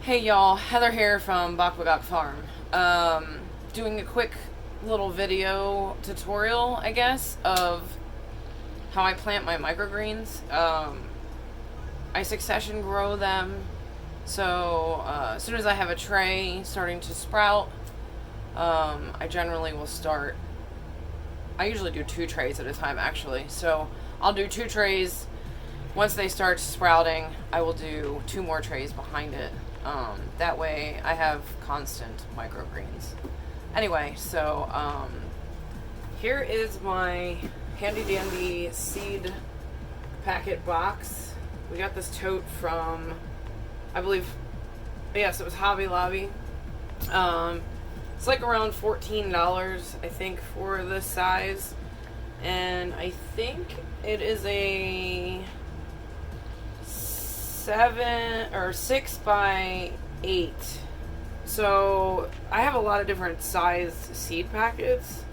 Hey y'all, Heather here from Bakwagak Farm. Doing a quick little video tutorial, I guess, of how I plant my microgreens. I succession grow them, so as soon as I have a tray starting to sprout, I generally will start. I usually do 2 trays at a time, actually, so I'll do 2 trays. Once they start sprouting, I will do 2 more trays behind it. That way I have constant microgreens. Anyway, so here is my handy dandy seed packet box. We got this tote from, I believe, yes, it was Hobby Lobby. It's like around $14, I think, for this size. And I think it is a 7 or 6 by 8. So I have a lot of different sized seed packets,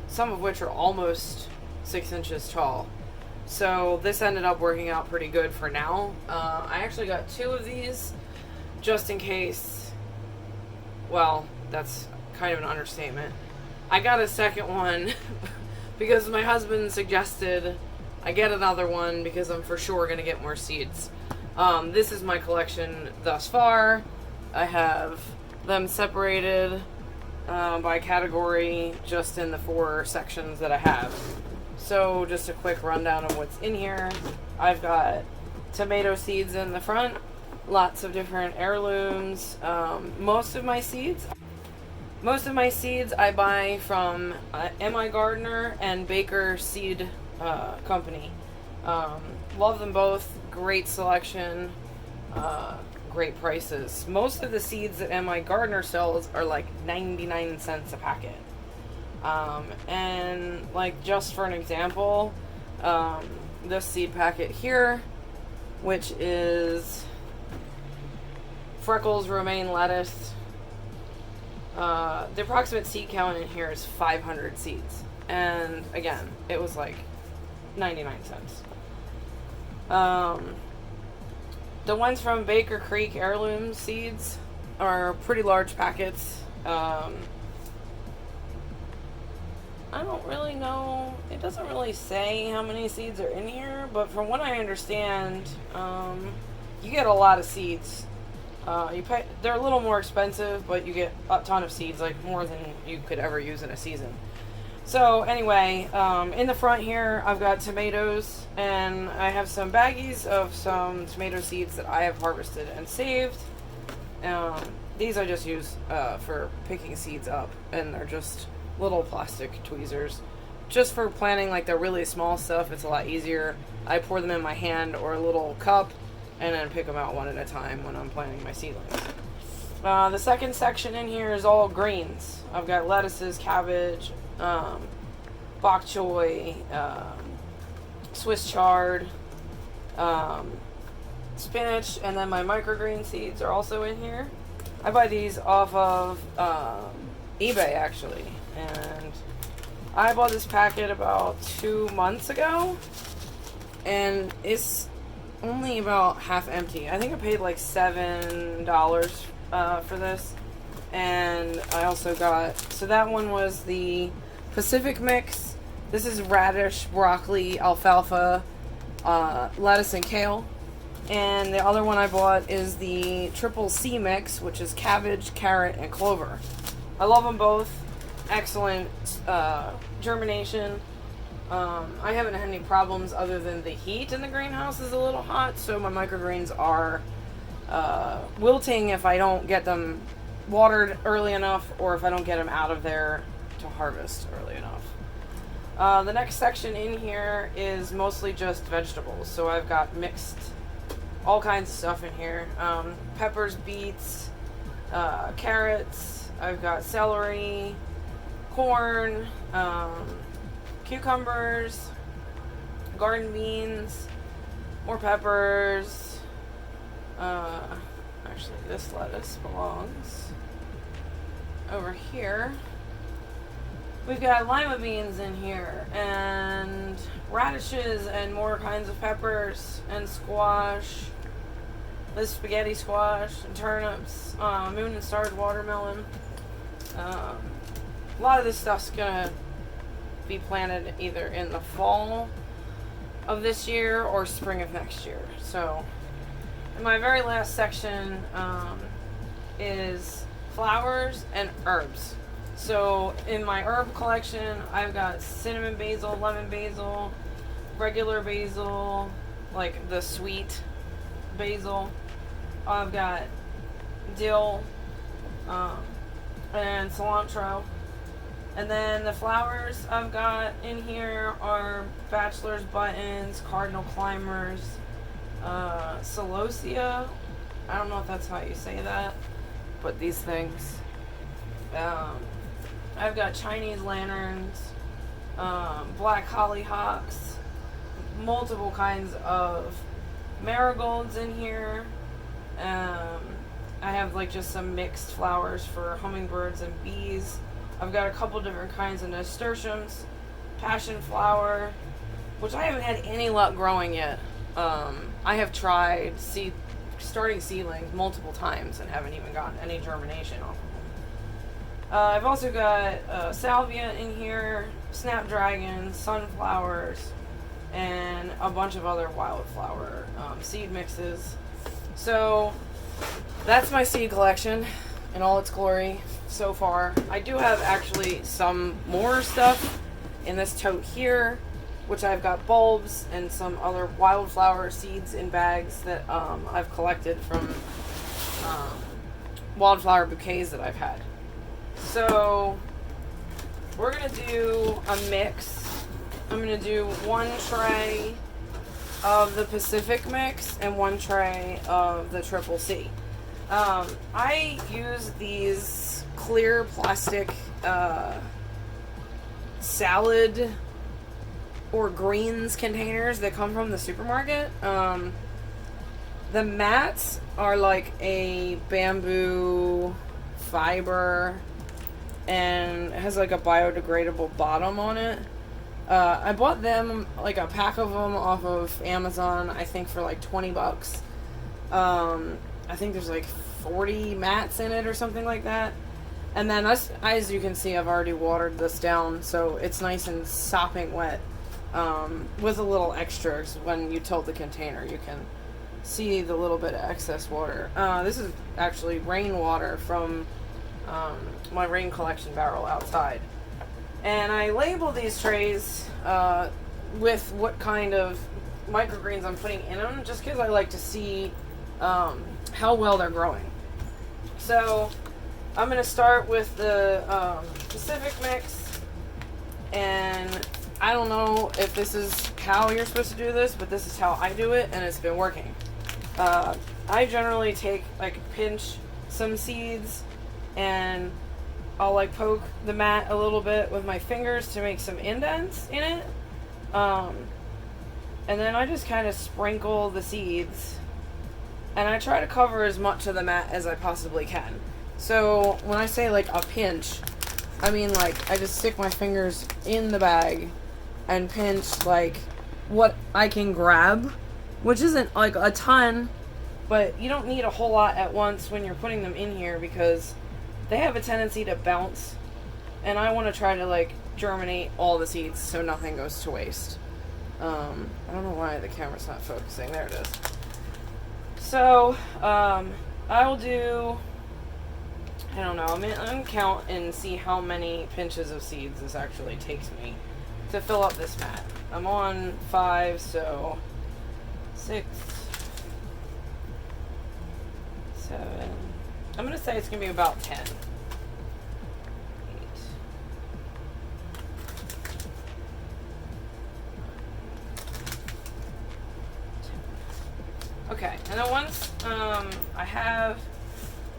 some of which are almost 6 inches tall. So this ended up working out pretty good for now. I actually got 2 of these just in case. Well, that's kind of an understatement. I got a second one because my husband suggested I get another one because I'm for sure going to get more seeds. This is my collection thus far. I have them separated by category just in the 4 sections that I have. So just a quick rundown of what's in here. I've got tomato seeds in the front, lots of different heirlooms. Most of my seeds I buy from M.I. Gardner and Baker Seed Company. Love them both. Great selection, great prices. Most of the seeds that M.I. Gardner sells are like 99 cents a packet. And like, just for an example, this seed packet here, which is Freckles romaine lettuce, the approximate seed count in here is 500 seeds. And again, it was like 99 cents. The ones from Baker Creek Heirloom Seeds are pretty large packets. I don't really know. It doesn't really say how many seeds are in here, but from what I understand, you get a lot of seeds. They're a little more expensive, but you get a ton of seeds, like more than you could ever use in a season. So anyway, in the front here, I've got tomatoes, and I have some baggies of some tomato seeds that I have harvested and saved. These I just use for picking seeds up, and they're just little plastic tweezers. Just for planting like the really small stuff, it's a lot easier. I pour them in my hand or a little cup, and then pick them out one at a time when I'm planting my seedlings. The second section in here is all greens. I've got lettuces, cabbage, bok choy, Swiss chard, spinach, and then my microgreen seeds are also in here. I buy these off of eBay, actually, and I bought this packet about 2 months ago, and it's only about half empty. I think I paid like $7 for this. And I also got, so that one was the Pacific mix. This is radish, broccoli, alfalfa, lettuce, and kale. And the other one I bought is the Triple C mix, which is cabbage, carrot, and clover. I love them both. Excellent germination. I haven't had any problems other than the heat in the greenhouse is a little hot, so my microgreens are wilting if I don't get them watered early enough, or if I don't get them out of there to harvest early enough. The next section in here is mostly just vegetables, so I've got mixed all kinds of stuff in here. Peppers, beets, carrots, I've got celery, corn, cucumbers, garden beans, more peppers. Actually, this lettuce belongs over here. We've got lima beans in here, and radishes, and more kinds of peppers, and squash, this spaghetti squash and turnips, moon and stars watermelon. A lot of this stuff's gonna be planted either in the fall of this year or spring of next year. So, in my very last section is flowers and herbs. So, in my herb collection, I've got cinnamon basil, lemon basil, regular basil, like the sweet basil. I've got dill and cilantro. And then the flowers I've got in here are bachelor's buttons, cardinal climbers, celosia. I don't know if that's how you say that, but these things. I've got Chinese lanterns, black hollyhocks, multiple kinds of marigolds in here. I have like just some mixed flowers for hummingbirds and bees. I've got a couple different kinds of nasturtiums, passion flower, which I haven't had any luck growing yet. I have tried starting seedlings multiple times and haven't even gotten any germination off of them. I've also got salvia in here, snapdragons, sunflowers, and a bunch of other wildflower seed mixes. So that's my seed collection in all its glory so far. I do have actually some more stuff in this tote here, which I've got bulbs and some other wildflower seeds in bags that I've collected from wildflower bouquets that I've had. So we're gonna do a mix. I'm gonna do one tray of the Pacific mix and one tray of the Triple C. I use these clear plastic salad or greens containers that come from the supermarket. The mats are like a bamboo fiber and it has like a biodegradable bottom on it. I bought them, like a pack of them off of Amazon, I think for like $20. I think there's like 40 mats in it or something like that. And then as you can see, I've already watered this down, so it's nice and sopping wet. With a little extra, when you tilt the container, you can see the little bit of excess water. This is actually rainwater from my rain collection barrel outside. And I label these trays with what kind of microgreens I'm putting in them, just because I like to see how well they're growing. So I'm going to start with the Pacific mix, and I don't know if this is how you're supposed to do this, but this is how I do it, and it's been working. I generally pinch some seeds, and I'll like poke the mat a little bit with my fingers to make some indents in it. And then I just kind of sprinkle the seeds, and I try to cover as much of the mat as I possibly can. So when I say like a pinch, I mean like I just stick my fingers in the bag and pinch like what I can grab, which isn't like a ton, but you don't need a whole lot at once when you're putting them in here because they have a tendency to bounce, and I want to try to like germinate all the seeds so nothing goes to waste. I don't know why the camera's not focusing. There it is. So I will do, I don't know, I'm gonna count and see how many pinches of seeds this actually takes me to fill up this mat. I'm on 5, so 6, 7. I'm gonna say it's gonna be about 10. 8. Okay, and then once I have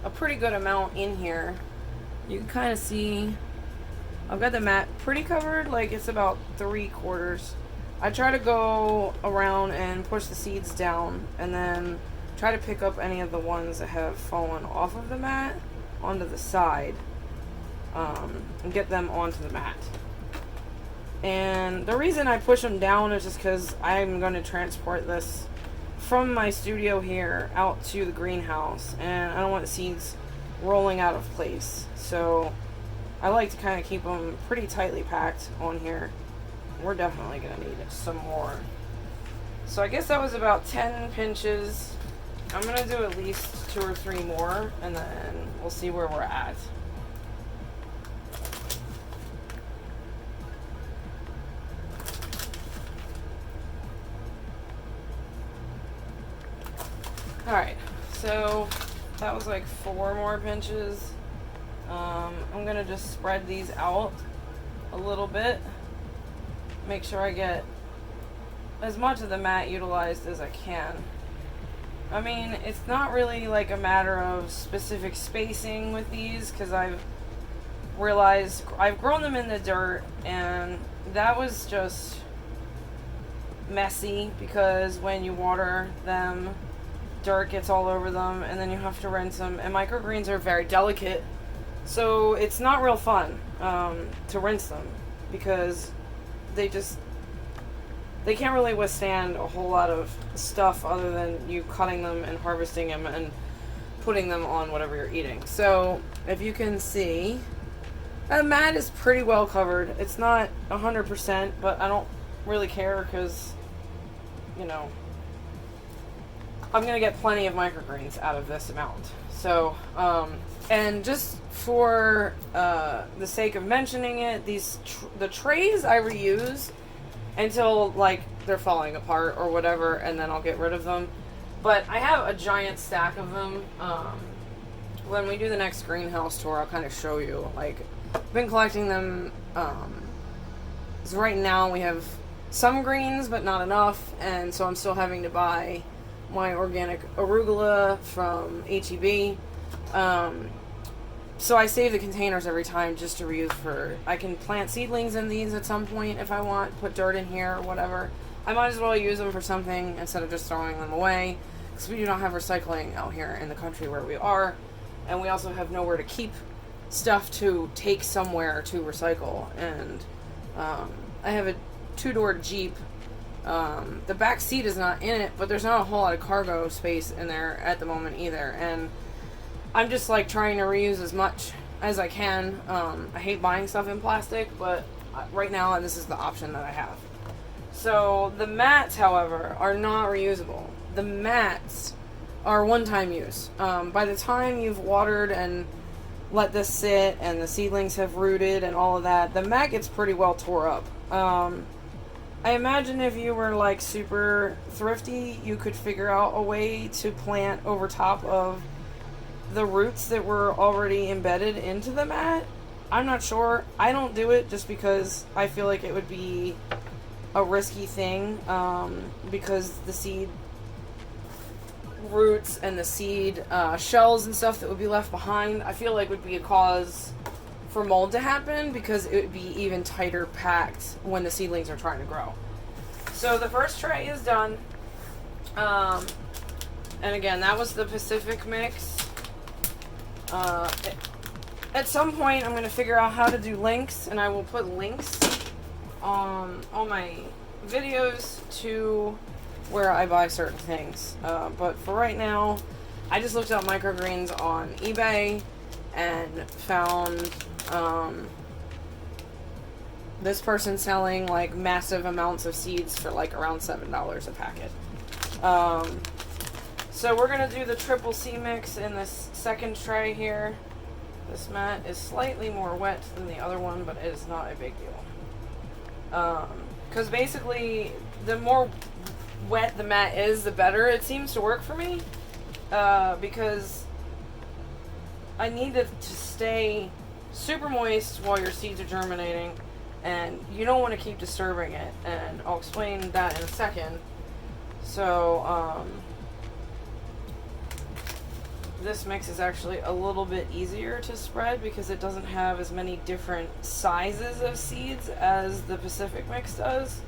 a pretty good amount in here, you can kind of see I've got the mat pretty covered, like it's about 3/4. I try to go around and push the seeds down and then try to pick up any of the ones that have fallen off of the mat onto the side and get them onto the mat. And the reason I push them down is just because I'm going to transport this from my studio here out to the greenhouse, and I don't want seeds rolling out of place. So I like to kind of keep them pretty tightly packed on here. We're definitely going to need some more. So I guess that was about 10 pinches. I'm going to do at least 2 or 3 more, and then we'll see where we're at. Alright, so that was like 4 more pinches. I'm going to just spread these out a little bit. Make sure I get as much of the mat utilized as I can. I mean, it's not really like a matter of specific spacing with these, because I've realized I've grown them in the dirt, and that was just messy, because when you water them, dirt gets all over them, and then you have to rinse them, and microgreens are very delicate, so it's not real fun to rinse them, because they can't really withstand a whole lot of stuff other than you cutting them and harvesting them and putting them on whatever you're eating. So if you can see, that mat is pretty well covered. It's not 100%, but I don't really care, because, you know, I'm going to get plenty of microgreens out of this amount. So, and just for the sake of mentioning it, the trays I reuse until like they're falling apart or whatever, and then I'll get rid of them. But I have a giant stack of them. When we do the next greenhouse tour, I'll kind of show you. Like, I've been collecting them. So right now we have some greens, but not enough, and so I'm still having to buy my organic arugula from HEB. So I save the containers every time just to reuse for... I can plant seedlings in these at some point if I want, put dirt in here or whatever. I might as well use them for something instead of just throwing them away, because we do not have recycling out here in the country where we are, and we also have nowhere to keep stuff to take somewhere to recycle. And I have a 2-door Jeep. The back seat is not in it, but there's not a whole lot of cargo space in there at the moment either, and I'm just like trying to reuse as much as I can. I hate buying stuff in plastic, but right now this is the option that I have. So the mats, however, are not reusable. The mats are one-time use. By the time you've watered and let this sit and the seedlings have rooted and all of that, the mat gets pretty well tore up. I imagine if you were like super thrifty, you could figure out a way to plant over top of the roots that were already embedded into the mat. I'm not sure. I don't do it just because I feel like it would be a risky thing, because the seed roots and the seed shells and stuff that would be left behind, I feel like would be a cause for mold to happen, because it would be even tighter packed when the seedlings are trying to grow. So the first tray is done. And again, that was the Pacific mix. At some point, I'm going to figure out how to do links, and I will put links on all my videos to where I buy certain things. But for right now, I just looked up microgreens on eBay and found this person selling like massive amounts of seeds for like around $7 a packet. So we're going to do the triple C mix in this second tray here. This mat is slightly more wet than the other one, but it is not a big deal. Because basically, the more wet the mat is, the better it seems to work for me. Because I need it to stay super moist while your seeds are germinating, and you don't want to keep disturbing it, and I'll explain that in a second. So, this mix is actually a little bit easier to spread because it doesn't have as many different sizes of seeds as the Pacific mix does.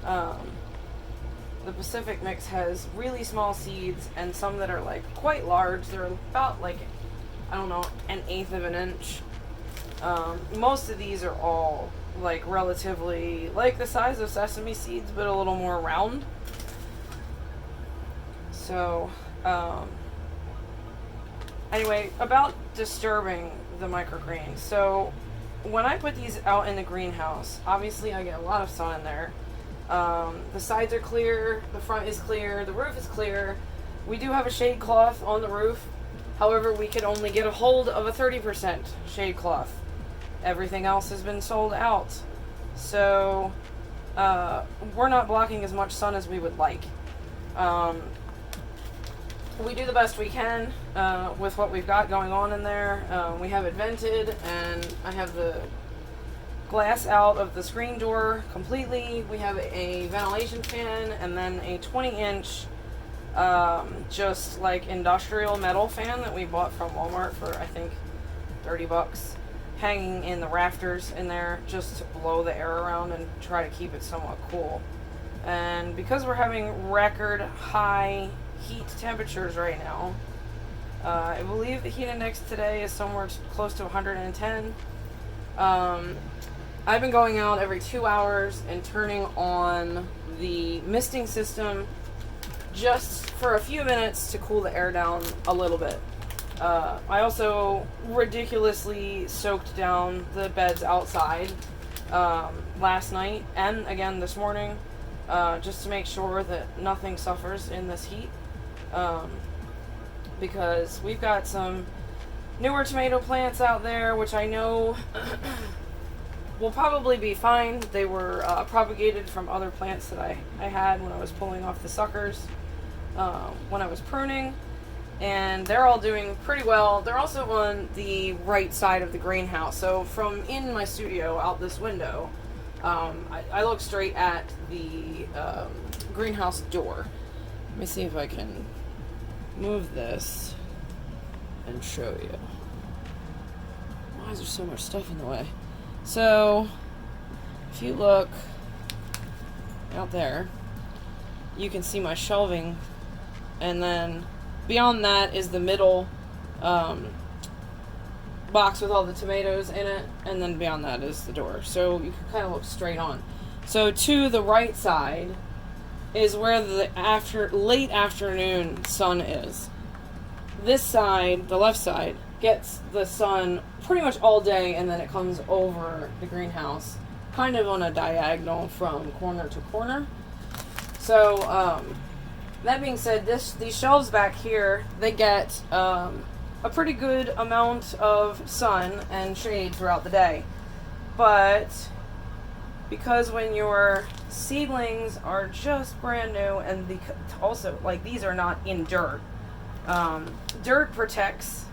The Pacific mix has really small seeds and some that are like quite large. They're about like, I don't know, 1/8 of an inch. Most of these are all like relatively like the size of sesame seeds, but a little more round. So, anyway, about disturbing the microgreens. So, when I put these out in the greenhouse, obviously I get a lot of sun in there. The sides are clear, the front is clear, the roof is clear. We do have a shade cloth on the roof. However, we could only get a hold of a 30% shade cloth. Everything else has been sold out. So, we're not blocking as much sun as we would like. We do the best we can with what we've got going on in there. We have it vented, and I have the glass out of the screen door completely. We have a ventilation fan and then a 20-inch just like industrial metal fan that we bought from Walmart for I think $30, hanging in the rafters in there just to blow the air around and try to keep it somewhat cool. And because we're having record high heat temperatures right now, I believe the heat index today is somewhere close to 110. I've been going out every 2 hours and turning on the misting system just for a few minutes to cool the air down a little bit. I also ridiculously soaked down the beds outside last night and again this morning, just to make sure that nothing suffers in this heat. Because we've got some newer tomato plants out there, which I know will probably be fine. They were propagated from other plants that I had when I was pulling off the suckers when I was pruning, and they're all doing pretty well. They're also on the right side of the greenhouse, so from in my studio out this window, I look straight at the greenhouse door. Let me see if I can move this and show you. Why is there so much stuff in the way? So, if you look out there, you can see my shelving, and then beyond that is the middle box with all the tomatoes in it, and then beyond that is the door. So you can kind of look straight on. So to the right side is where the late afternoon sun is. This side, the left side, gets the sun pretty much all day, and then it comes over the greenhouse kind of on a diagonal from corner to corner. So that being said, these shelves back here, they get a pretty good amount of sun and shade throughout the day. But because when your seedlings are just brand new, and also like these are not in dirt, dirt protects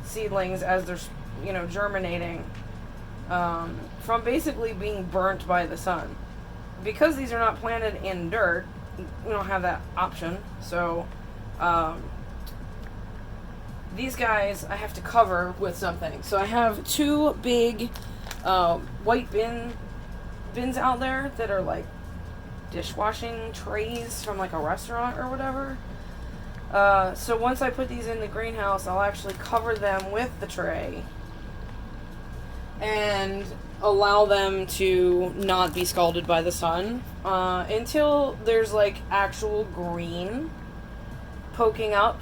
seedlings as they're germinating from basically being burnt by the sun. Because these are not planted in dirt, we don't have that option. So these guys I have to cover with something. So I have two big white bins out there that are like dishwashing trays from like a restaurant or whatever. So once I put these in the greenhouse, I'll actually cover them with the tray and allow them to not be scalded by the sun until there's like actual green poking up.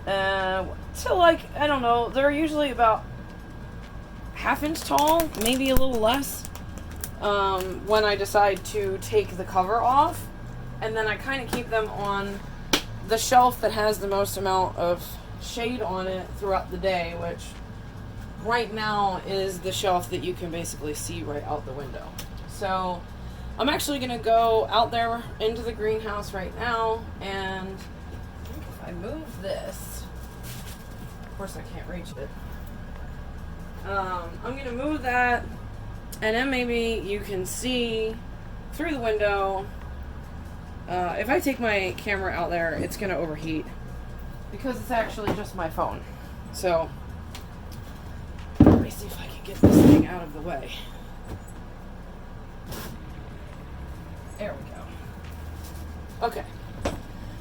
So like, I don't know, they're usually about half-inch tall, maybe a little less, when I decide to take the cover off. And then I kind of keep them on the shelf that has the most amount of shade on it throughout the day, which right now is the shelf that you can basically see right out the window. So I'm actually going to go out there into the greenhouse right now, and I think if I move this, of course I can't reach it, I'm going to move that, and then maybe you can see through the window. If I take my camera out there, it's going to overheat because it's actually just my phone. So let me see if I can get this thing out of the way. There we go. Okay.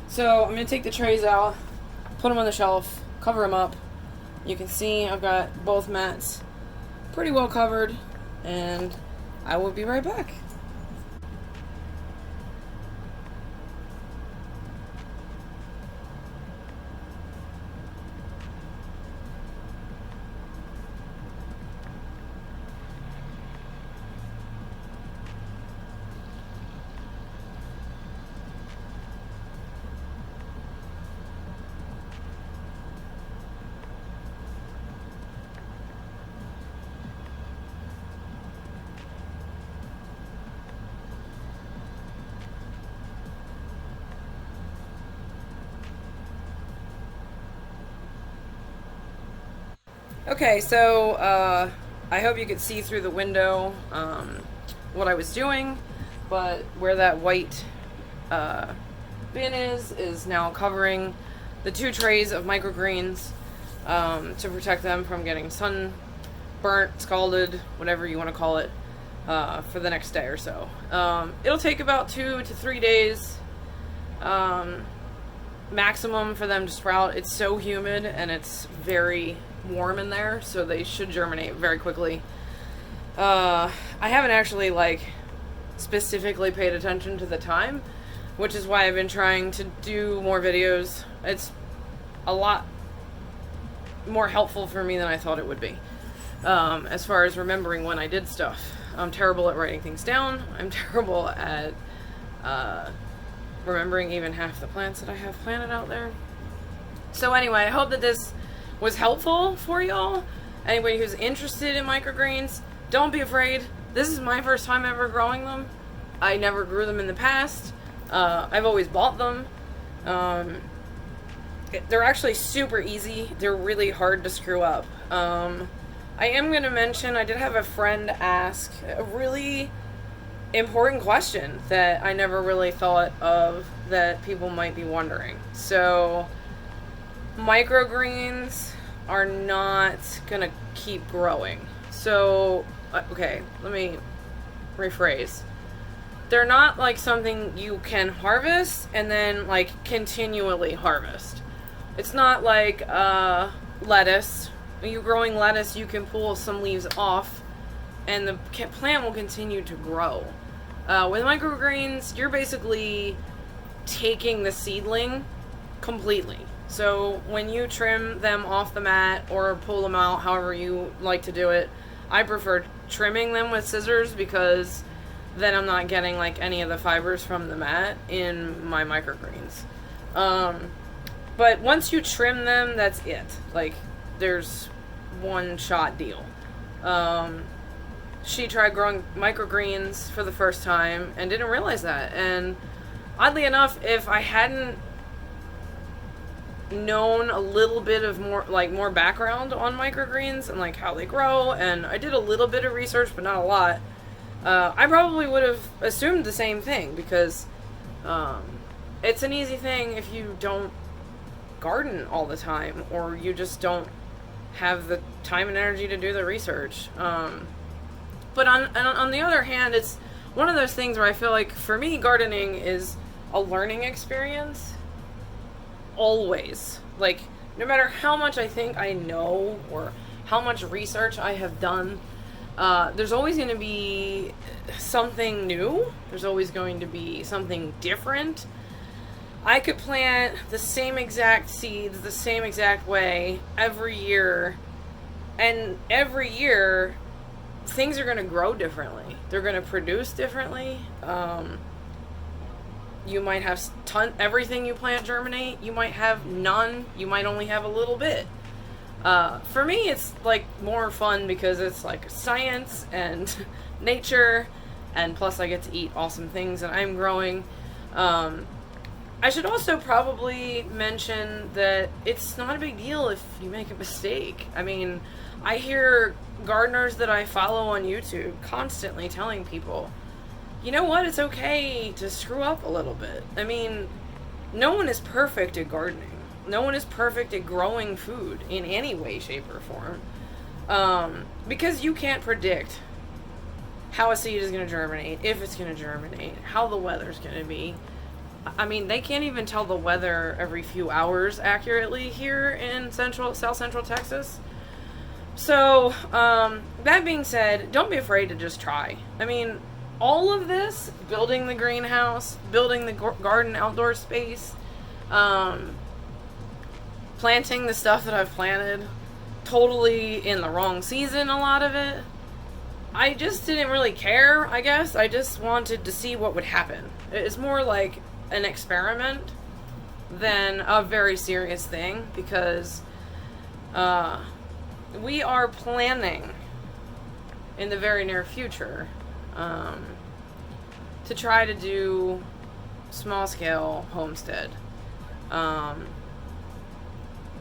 So I'm going to take the trays out, put them on the shelf, cover them up. You can see I've got both mats pretty well covered, and I will be right back. Okay, so I hope you could see through the window what I was doing, but where that white bin is now covering the 2 trays of microgreens to protect them from getting sun burnt, scalded, whatever you want to call it, for the next day or so. It'll take about 2 to 3 days maximum for them to sprout. It's so humid and it's very warm in there, so they should germinate very quickly. I haven't actually specifically paid attention to the time, which is why I've been trying to do more videos. It's a lot more helpful for me than I thought it would be, as far as remembering when I did stuff. I'm terrible at writing things down. I'm terrible at remembering even half the plants that I have planted out there. So anyway, I hope that this was helpful for y'all. Anybody who's interested in microgreens, don't be afraid. This is my first time ever growing them. I never grew them in the past. I've always bought them. They're actually super easy. They're really hard to screw up. I am going to mention, I did have a friend ask a really important question that I never really thought of that people might be wondering. So, microgreens are not going to keep growing. So, okay, let me rephrase. They're not like something you can harvest and then continually harvest. It's not like lettuce. When you're growing lettuce, you can pull some leaves off and the plant will continue to grow. With microgreens, you're basically taking the seedling completely. So when you trim them off the mat or pull them out, however you like to do it, I prefer trimming them with scissors because then I'm not getting any of the fibers from the mat in my microgreens. But once you trim them, that's it. There's one shot deal. She tried growing microgreens for the first time and didn't realize that. And oddly enough, if I hadn't known a little bit of more background on microgreens and how they grow, and I did a little bit of research but not a lot, I probably would have assumed the same thing because it's an easy thing if you don't garden all the time or you just don't have the time and energy to do the research. But on the other hand, it's one of those things where I feel like for me gardening is a learning experience. Always. No matter how much I think I know or how much research I have done, there's always going to be something new. There's always going to be something different. I could plant the same exact seeds the same exact way every year, and every year things are going to grow differently. They're going to produce differently. You might have everything you plant germinate. You might have none. You might only have a little bit. For me, it's more fun because it's science and nature, and plus I get to eat awesome things that I'm growing. I should also probably mention that it's not a big deal if you make a mistake. I mean, I hear gardeners that I follow on YouTube constantly telling people, you know what, it's okay to screw up a little bit. I mean, no one is perfect at gardening. No one is perfect at growing food in any way, shape, or form. Because you can't predict how a seed is going to germinate, if it's going to germinate, how the weather's going to be. I mean, they can't even tell the weather every few hours accurately here in South Central Texas. So, that being said, don't be afraid to just try. I mean, all of this, building the greenhouse, building the garden outdoor space, planting the stuff that I've planted, totally in the wrong season, a lot of it. I just didn't really care, I guess. I just wanted to see what would happen. It's more like an experiment than a very serious thing, because we are planning in the very near future to try to do small scale homestead.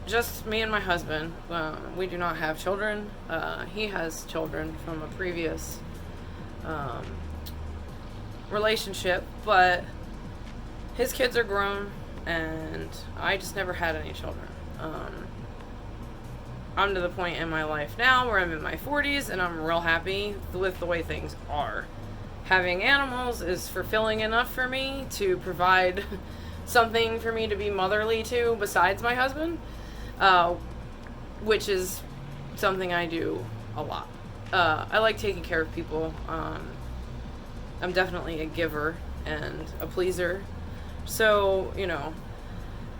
just me and my husband. We do not have children. He has children from a previous relationship, but his kids are grown, and I just never had any children. I'm to the point in my life now where I'm in my 40s, and I'm real happy with the way things are. Having animals is fulfilling enough for me to provide something for me to be motherly to besides my husband, which is something I do a lot. I like taking care of people. I'm definitely a giver and a pleaser. So,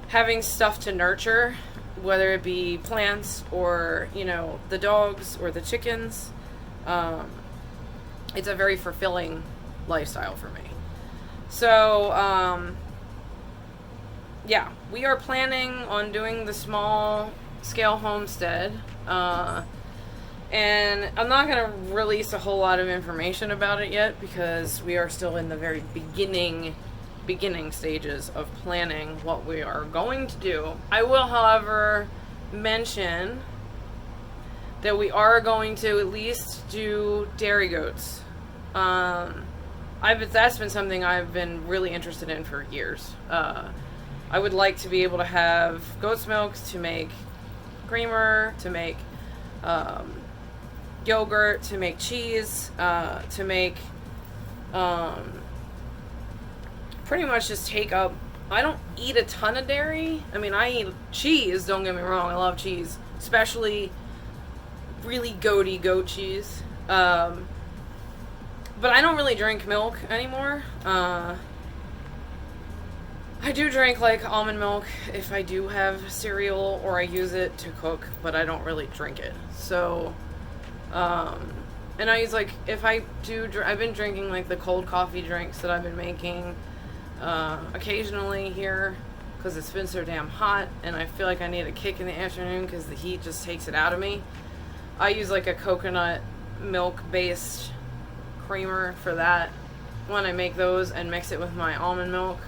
having stuff to nurture, whether it be plants or, the dogs or the chickens, it's a very fulfilling lifestyle for me. So, yeah, we are planning on doing the small scale homestead. And I'm not going to release a whole lot of information about it yet because we are still in the very beginning stages of planning what we are going to do. I will, however, mention that we are going to at least do dairy goats. That's been something I've been really interested in for years. I would like to be able to have goat's milk to make creamer, to make yogurt, to make cheese, to make pretty much just take up. I don't eat a ton of dairy. I mean, I eat cheese, don't get me wrong, I love cheese, especially really goaty goat cheese. But I don't really drink milk anymore. I do drink like almond milk if I do have cereal or I use it to cook, but I don't really drink it. So, and I use like, if I do, I've been drinking like the cold coffee drinks that I've been making occasionally here because it's been so damn hot and I feel like I need a kick in the afternoon because the heat just takes it out of me. I use like a coconut milk based creamer for that when I make those and mix it with my almond milk.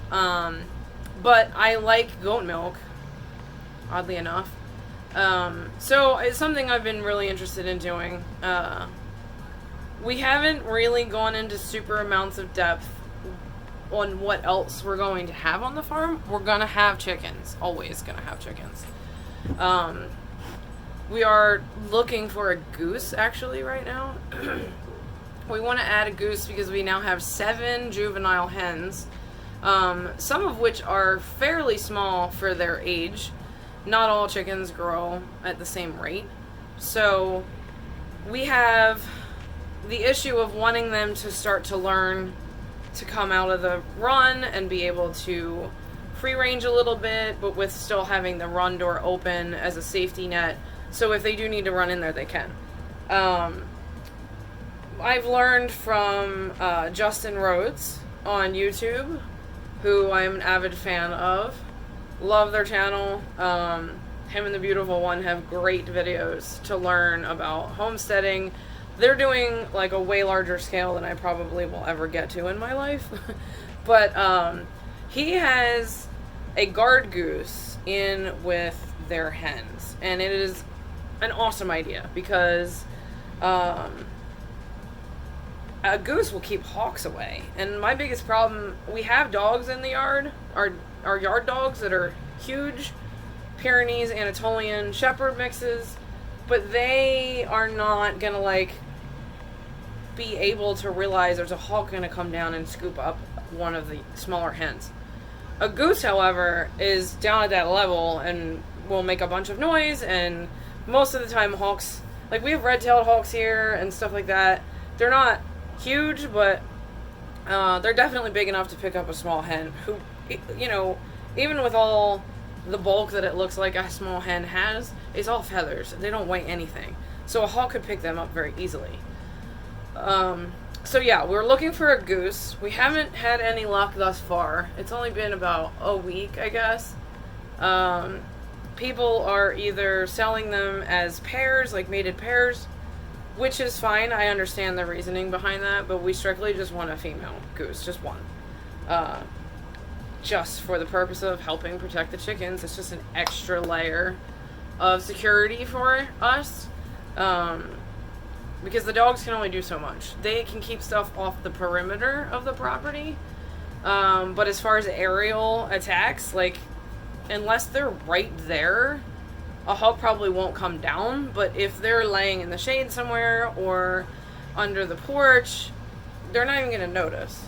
But I like goat milk, oddly enough. So it's something I've been really interested in doing. We haven't really gone into super amounts of depth on what else we're going to have on the farm. We're gonna have chickens. Always gonna have chickens. We are looking for a goose actually right now. We want to add a goose because we now have 7 juvenile hens, some of which are fairly small for their age. Not all chickens grow at the same rate. So we have the issue of wanting them to start to learn to come out of the run and be able to free range a little bit, but with still having the run door open as a safety net. So if they do need to run in there, they can. I've learned from Justin Rhodes on YouTube, who I'm an avid fan of. Love their channel. Him and the Beautiful One have great videos to learn about homesteading. They're doing like a way larger scale than I probably will ever get to in my life. But he has a guard goose in with their hens. And it is an awesome idea because a goose will keep hawks away. And my biggest problem, we have dogs in the yard, our yard dogs that are huge, Pyrenees, Anatolian, Shepherd mixes, but they are not gonna like be able to realize there's a hawk gonna come down and scoop up one of the smaller hens. A goose, however, is down at that level and will make a bunch of noise, and most of the time hawks, like we have red-tailed hawks here and stuff like that, they're not huge, but they're definitely big enough to pick up a small hen who, even with all the bulk that it looks like a small hen has, it's all feathers. They don't weigh anything. So a hawk could pick them up very easily. So yeah, we're looking for a goose. We haven't had any luck thus far. It's only been about a week, I guess. People are either selling them as pairs, like mated pairs, which is fine. I understand the reasoning behind that, but we strictly just want a female goose, just one. just for the purpose of helping protect the chickens. It's just an extra layer of security for us. Because the dogs can only do so much. They can keep stuff off the perimeter of the property. But as far as aerial attacks, like, unless they're right there, a hawk probably won't come down. But if they're laying in the shade somewhere or under the porch, they're not even going to notice.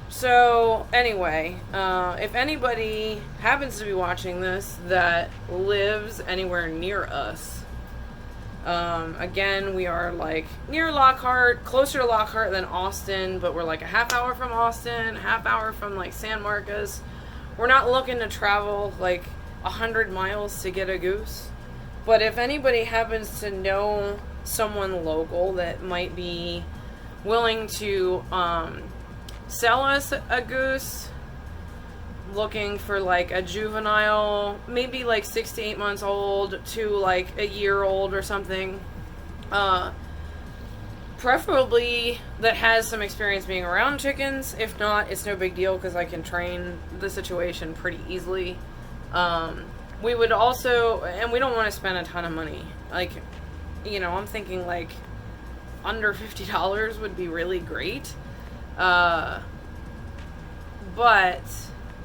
So, anyway, if anybody happens to be watching this that lives anywhere near us, again, we are like near Lockhart, closer to Lockhart than Austin, but we're like a half hour from Austin, half hour from like San Marcos. We're not looking to travel like 100 miles to get a goose. But if anybody happens to know someone local that might be willing to sell us a goose, looking for like a juvenile, maybe like 6 to 8 months old to like a year old or something, preferably that has some experience being around chickens. If not, it's no big deal because I can train the situation pretty easily. We would also, and we don't want to spend a ton of money, like, you know, I'm thinking like under $50 would be really great, but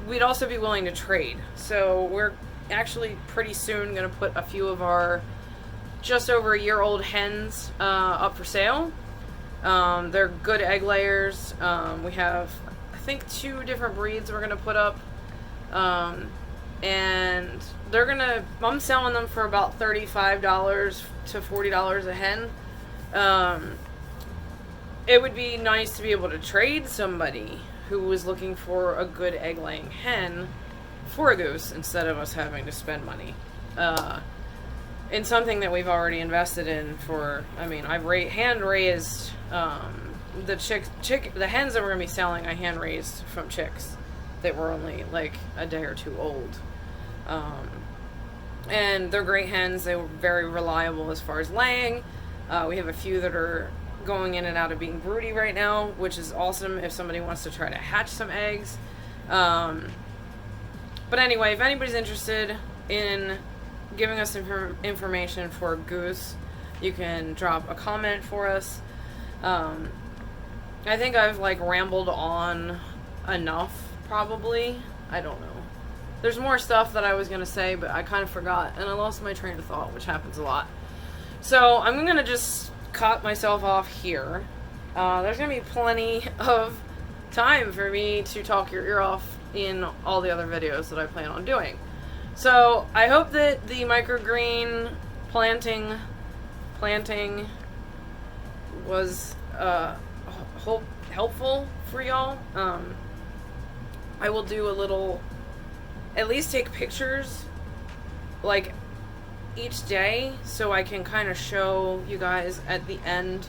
we'd also be willing to trade. So we're actually pretty soon going to put a few of our just over a year old hens up for sale. They're good egg layers. We have, I think, 2 different breeds we're going to put up. And I'm selling them for about $35 to $40 a hen. It would be nice to be able to trade somebody who was looking for a good egg-laying hen for a goose instead of us having to spend money in something that we've already invested in for, I mean, I've hand-raised the hens that we're going to be selling, I hand-raised from chicks that were only like a day or 2 old. And they're great hens. They were very reliable as far as laying. We have a few that are going in and out of being broody right now, which is awesome if somebody wants to try to hatch some eggs. But anyway, if anybody's interested in giving us information for Goose, you can drop a comment for us. I think I've like rambled on enough, probably. I don't know. There's more stuff that I was going to say, but I kind of forgot, and I lost my train of thought, which happens a lot. So I'm going to just cut myself off here. There's going to be plenty of time for me to talk your ear off in all the other videos that I plan on doing. So I hope that the microgreen planting was helpful for y'all. I will do a little, at least take pictures like each day so I can kind of show you guys at the end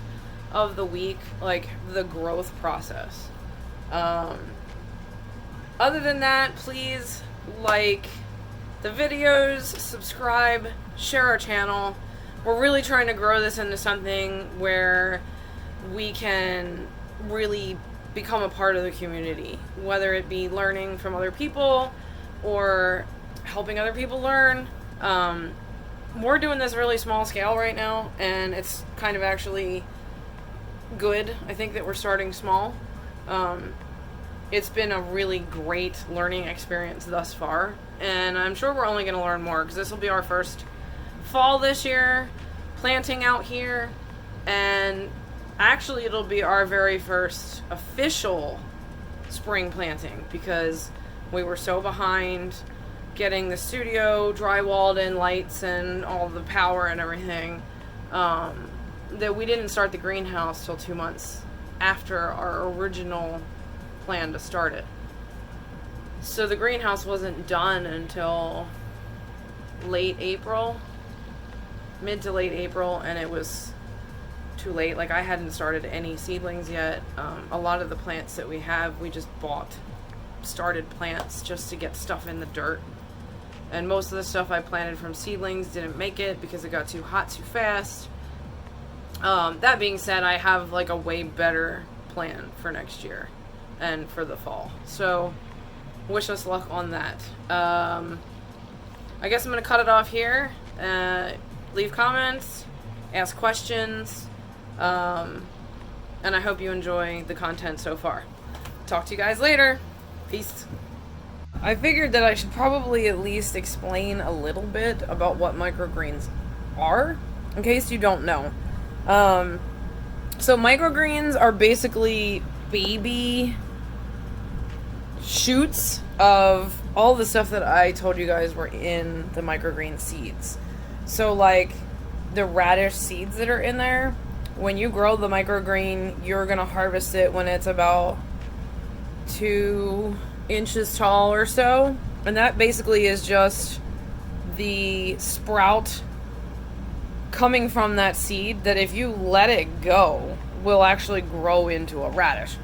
of the week like the growth process. Other than that, please like the videos, subscribe, share our channel. We're really trying to grow this into something where we can really become a part of the community, whether it be learning from other people or helping other people learn. We're doing this really small scale right now, and it's kind of actually good. I think that we're starting small. It's been a really great learning experience thus far, and I'm sure we're only going to learn more because this will be our first fall this year, planting out here, and actually it'll be our very first official spring planting because we were so behind getting the studio drywalled in, lights and all the power and everything, that we didn't start the greenhouse till 2 months after our original plan to start it. So the greenhouse wasn't done until late April, mid to late April, and it was too late. Like, I hadn't started any seedlings yet. A lot of the plants that we have, we just started plants just to get stuff in the dirt. And most of the stuff I planted from seedlings didn't make it because it got too hot too fast. That being said, I have like a way better plan for next year and for the fall. So wish us luck on that. I guess I'm going to cut it off here. Leave comments, ask questions, and I hope you enjoy the content so far. Talk to you guys later. Peace. I figured that I should probably at least explain a little bit about what microgreens are, in case you don't know. So microgreens are basically baby shoots of all the stuff that I told you guys were in the microgreen seeds. So like the radish seeds that are in there, when you grow the microgreen, you're gonna harvest it when it's about 2 inches tall or so, and that basically is just the sprout coming from that seed that, if you let it go, will actually grow into a radish.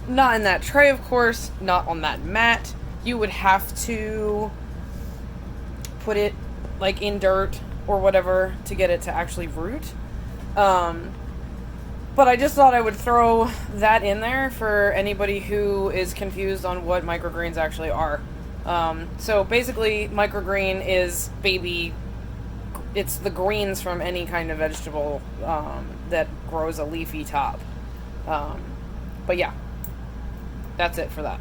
Not in that tray, of course, not on that mat. You would have to put it like in dirt or whatever to get it to actually root. But I just thought I would throw that in there for anybody who is confused on what microgreens actually are. So basically, microgreen is baby. It's the greens from any kind of vegetable that grows a leafy top. But yeah, that's it for that.